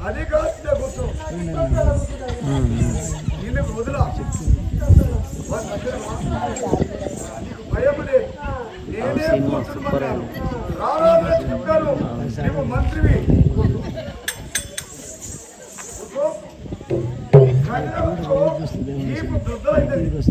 అది కాదు కూర్చో నీకు వదిలా నీకు భయం లేదు నేనే కూర్చున్నాను రారాజు చెప్తాను నీకు మంత్రివి నీకు వృద్ధమైంది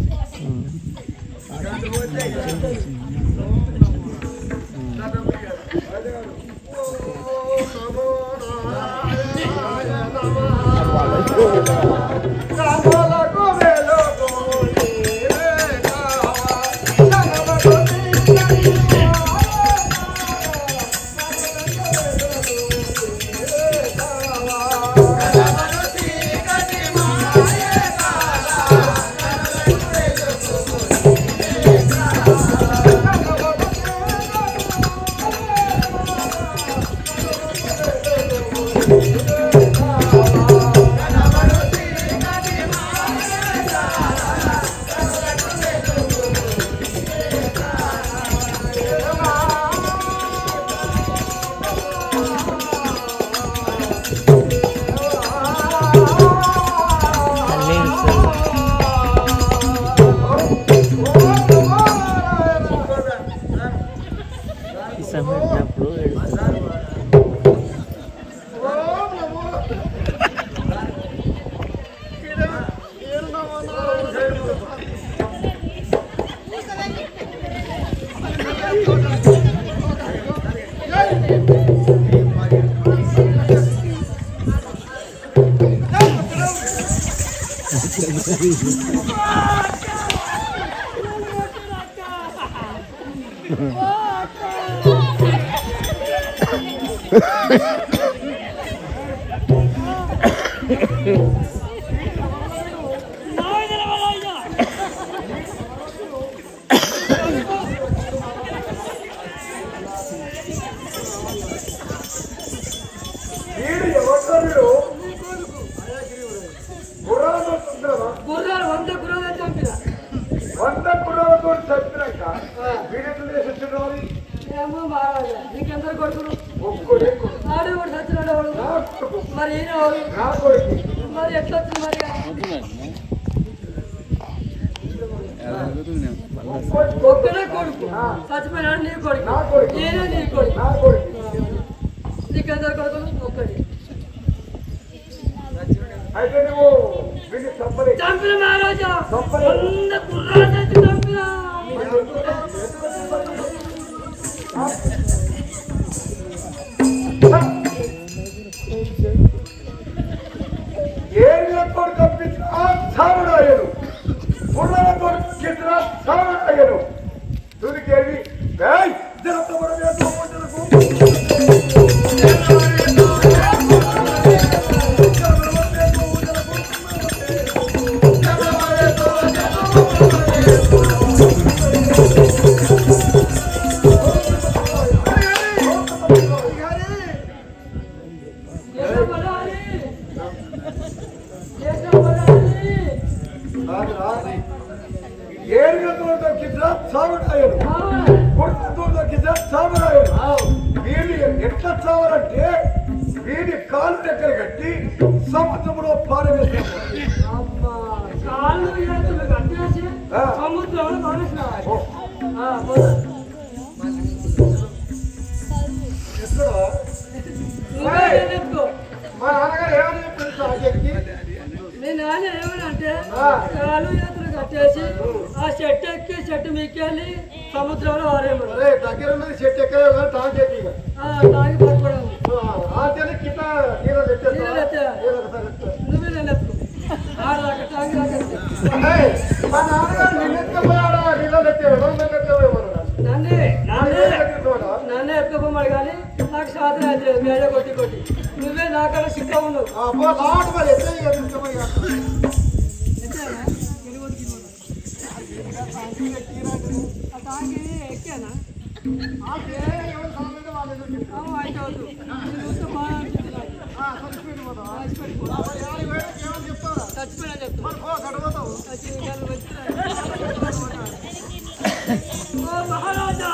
महाराजा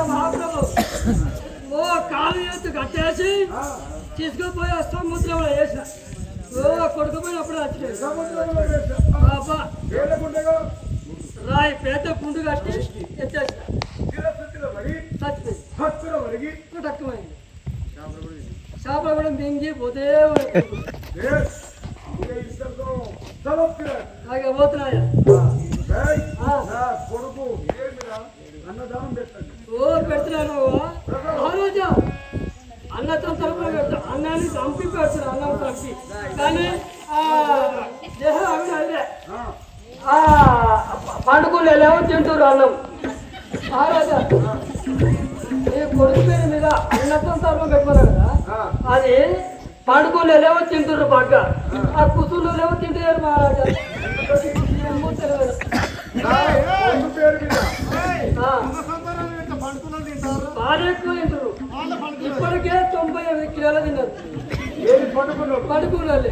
महाप्रभु కట్టేసి తీసుకుపోయి సముద్రంలో వేసిన కొడుకుపోయినప్పుడు వచ్చినాయి సముద్రంలో వేసా. బాబా ఏళ్ళకుండగా రాయి పేద గుండు కట్టి ఎత్తేసిన శిరస్సులో పడి చచ్చిపోయింది హక్కులో ఒరిగి తక్కువైంది చేపలు కూడా మింగి పోతే అలాగే పోతున్నాయా కొడుకు అన్నదానం పెట్టండి. ఓ పెడుతున్నాను ఆ రోజు అన్నతో తరపున పెడతా అన్నాన్ని చంపి పెడుతున్నా అన్నం చంపి కానీ దేహం అవి అదే పండుగలు ఎలా తింటారు అన్నం ఆ రోజు ఈ కొడుకు పేరు మీద అన్నతో తరపున పెట్టుకున్నారు కదా అది పండుగలు ఎలా తింటారు బాగా ఆ కుసులు ఎలా తింటారు మహారాజా బాగా ఎక్కువ తింటారు ఇప్పటికే 95 కిలోలు తిన్నారు పడుకున్నారు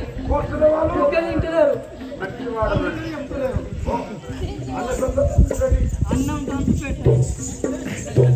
ఇంకా తింటున్నారు అన్నం దంపి పెట్టారు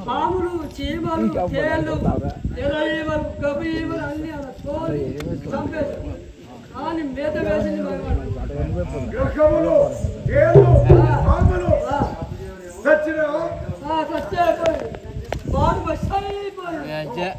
పాములు చీమలు తేళ్ళు తెల్లీమలు గబీమలు అన్ని అలా తోలి చంపేసి అని మేత వేసింది గ్రహములు తేళ్ళు పాములు సచ్చినా సచ్చిపోయి బాడు బస్ అయిపోయి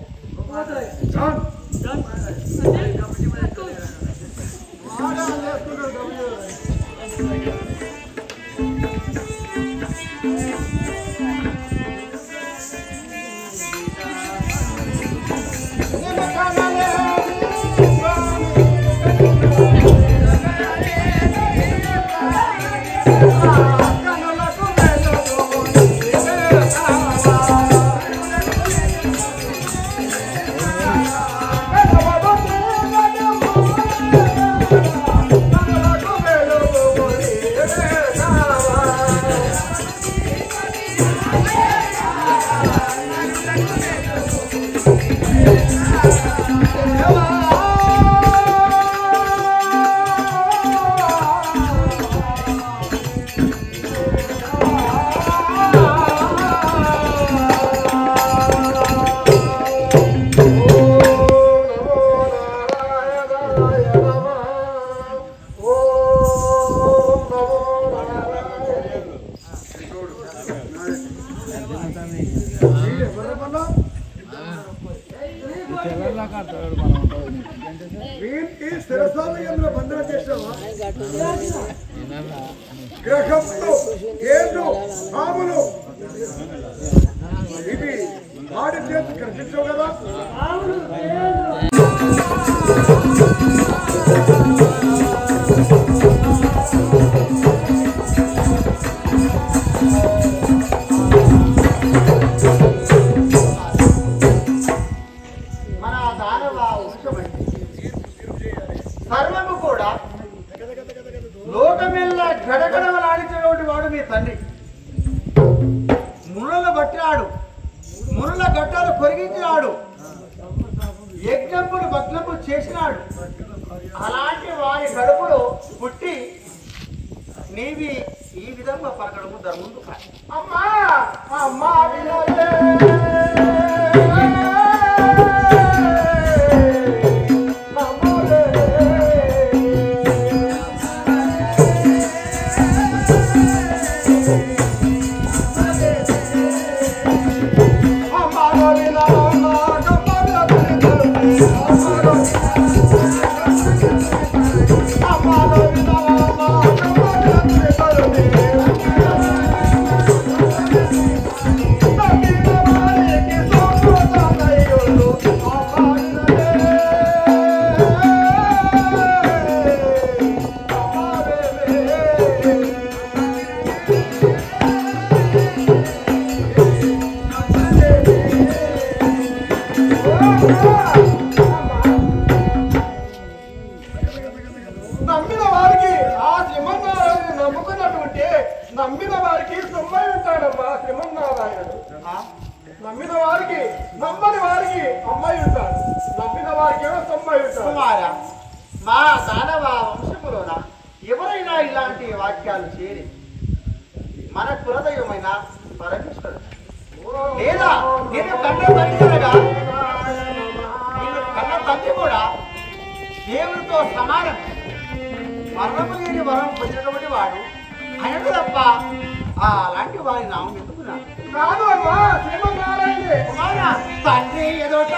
వీరికి శిరసాలయంలో బంధన చేసావా గ్రహంతో ఏళ్ళు పాములు ఇవి వాడి చేతి కనిపించవు కదా సర్వము కూడా లోకమెల్ల గడగడలాడించేటువంటి వాడు మీ తండ్రి. మునులను బట్టినాడు, మునుల గట్టాలు కొరిగించినాడు, యజ్ఞములు భగ్నము చేసినాడు. అలాంటి వారి గడుపులో పుట్టి నీవి ఈ విధంగా పలకడము ధర్మందు కాదు. అమ్మా అమ్మా నమ్మిన వారికి ఆ శ్రీమన్నారాయణ నమ్ముకున్నటువంటి నమ్మిన వారికి సొమ్మై ఉంటాడమ్మా శ్రీమన్నారాయణుడు. నమ్మిన వారికి నమ్మని వారికి అమ్మాయి ఉంటాడు, నమ్మిన వారికి ఏమో సొమ్మై ఉంటాడు. మా దానవ వంశములోన ఎవరైనా ఇలాంటి వాక్యాలు చేరి మన కులదైవమైన పరమేశ్వరుడు లేదా నేను కన్న తండ్రిగా కన్న తండ్రి కూడా దేవుడితో సమానం, మరణము లేని వరం పొందినటువంటి వాడు ఆయనకు తప్ప అలాంటి వారి నామం ఎందుకున్నాడు కాదు అమ్మా శ్రీమన్నారాయణ తండ్రి ఎదుట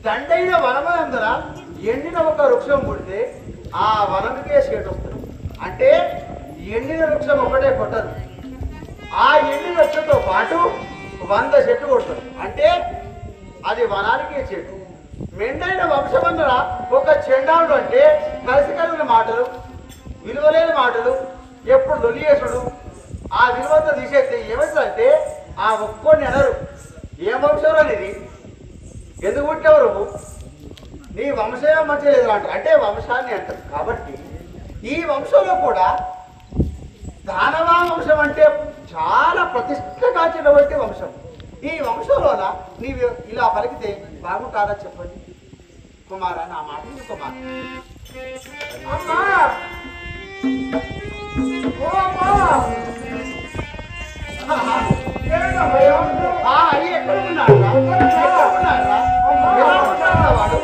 దండైన వనమందర ఎండిన ఒక వృక్షం పుడితే ఆ వనంకే చేటు వస్తుంది. అంటే ఎండిన వృక్షం ఒకటే కొట్టదు, ఆ ఎండిన వృక్షంతో పాటు 100 చెట్లు కొడుతుంది. అంటే అది వనానికే చెట్టు. మెండైన వంశమందర ఒక చెండాడు అంటే కలిసి కలిగిన మాటలు, విలువలేని మాటలు, ఎప్పుడు లొలియేసుడు, ఆ విలువంతా తీసేస్తే ఏమవుతుందంటే ఆ ఒక్కోడిని అనరు ఏ వంశం అనేది, ఎందుకు పుట్టేవారు, నీ వంశం మంచిగా లేదు అంటారు. అంటే వంశాన్ని అంటారు. కాబట్టి ఈ వంశంలో కూడా దానవా వంశం అంటే చాలా ప్రతిష్టగాంచినటువంటి వంశం. ఈ వంశంలోన నీవు ఇలా పలికితే బాగుంటారా చెప్పండి కుమారా, నా మాట కుమార్. అమ్మా ఓ అమ్మా అది ఎక్కడ ఉన్నారా, ఎక్కడ ఉన్నారా, ఎలా ఉంటారా వాడు?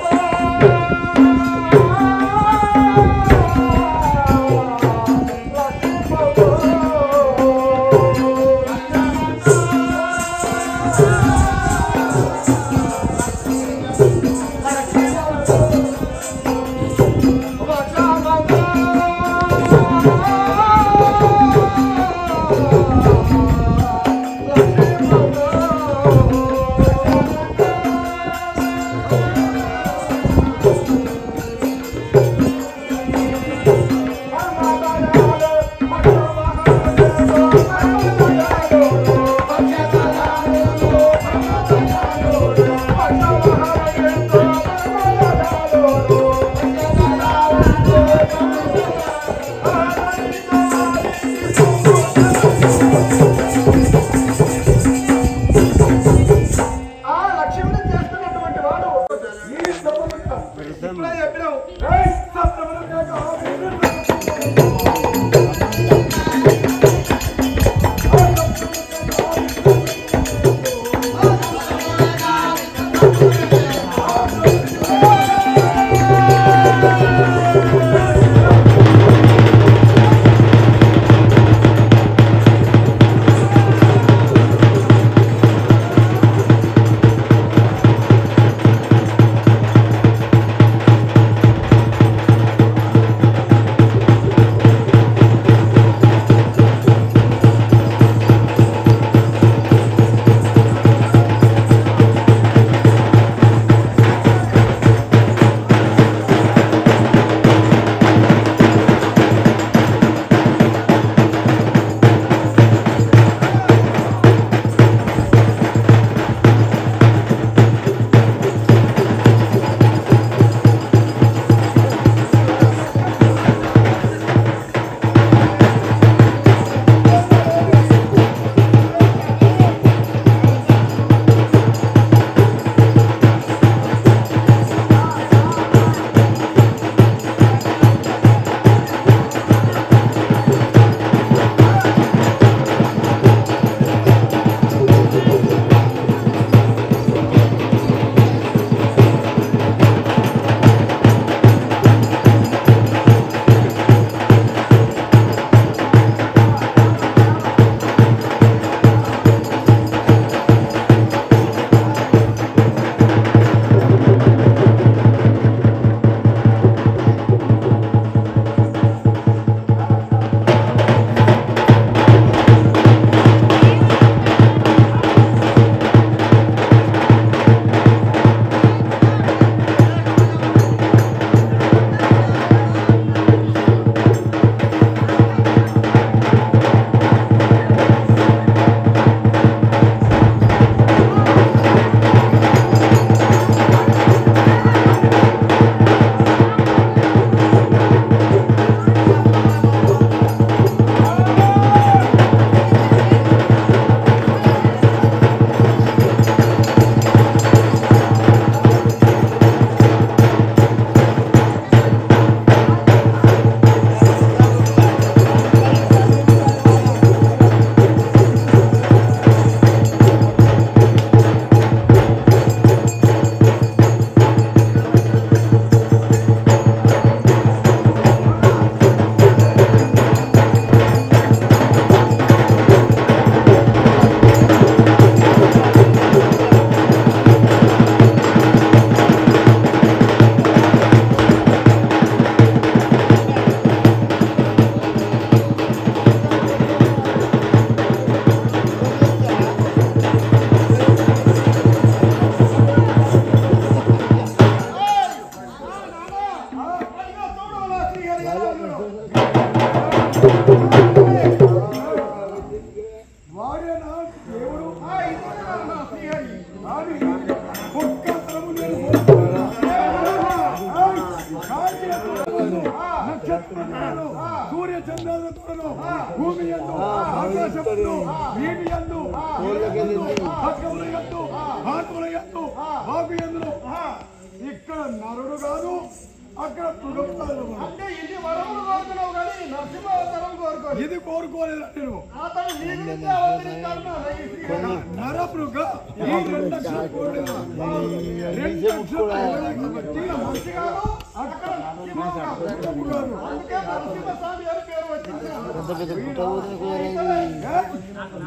భూమి యందు ఆకాశముందు నీటి యందు భక్తముల యందు ఆత్మల యందు వాకు యందును ఇక్కడ నరుడు కాదు అక్కడ మృగములు అంటే ఇది వరములు కోరుకున్నావు కానీ నరసింహావతారం కోరుకో ఇది కోరుకోలేదు నేను అతను నీ గురించి అవతరిస్తాను నరమృగ ఈ 2 లక్షల కోడి 2 లక్షల కాబట్టి మనిషి కాదు అక్కడ నరసింహ కాదు అందుకే నరసింహస్వామి గారి పేరు వచ్చింది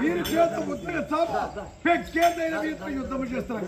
వీరి చేత ముద్ర చాప పెక్కేదైన వీరితో యుద్ధం చేస్తారు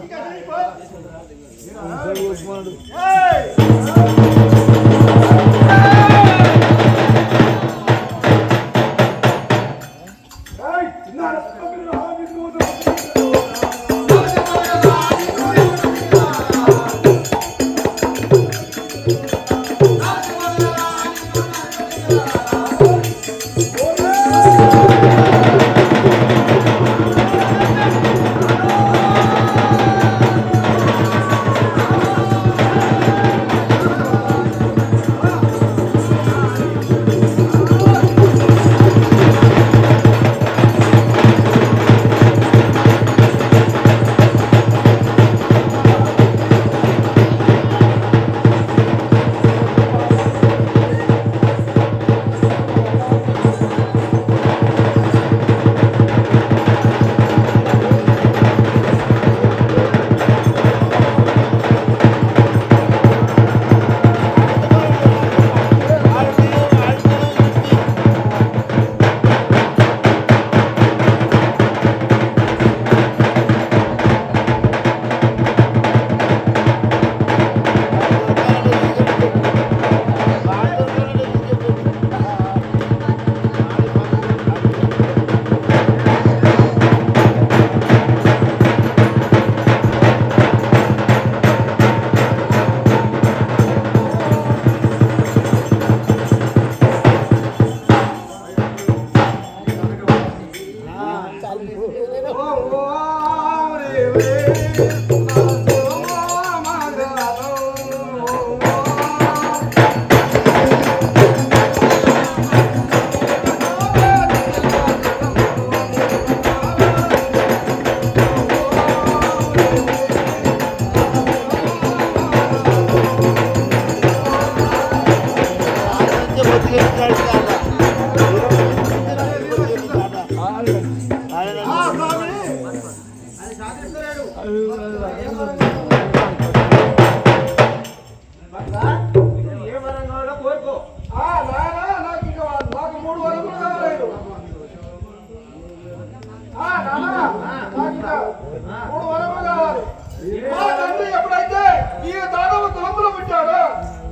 ఎప్పుడైతే ఈ దానవ కులంలో పుట్టాడో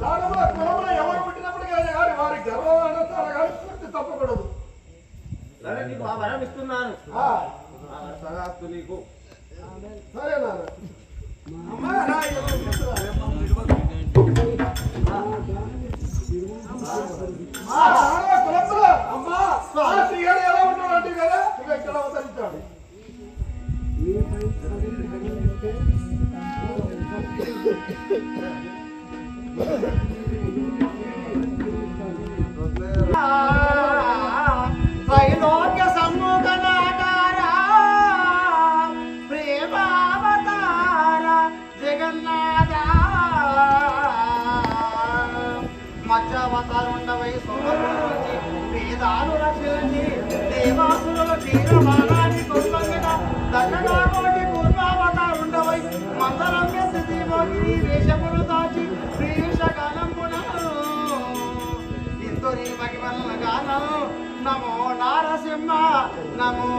దానవ కులంలో ఎవరు పుట్టినప్పుడు కానీ వారి గర్వం అనంతరం కానీ పూర్తి తప్పకూడదు. నీకు ఆ వరం ఇస్తున్నాను. నీకు సరే నాన్న. కులంలో అమ్మా శ్రీగారు ఎలా ఉన్నాడు కదా ఇక ఇక్కడ అవతరించాడు. త్రైలోక్య సమ్ముఖనాకార ప్రేమావతార జగన్నాథ మత్స్యావతారుండవై సోమరుంచి వేదాలు రచించి దేవాసులలో క్షీరమానాన్ని కొల్పంగిన దశనాకోటి పూర్వావతారుండవై మందరమ్య స్థితి మోగిని వేషములు దాచి శ్రీషకాలంబున ఇంతో నీ మహిమల గానం నమో నారసింహ నమో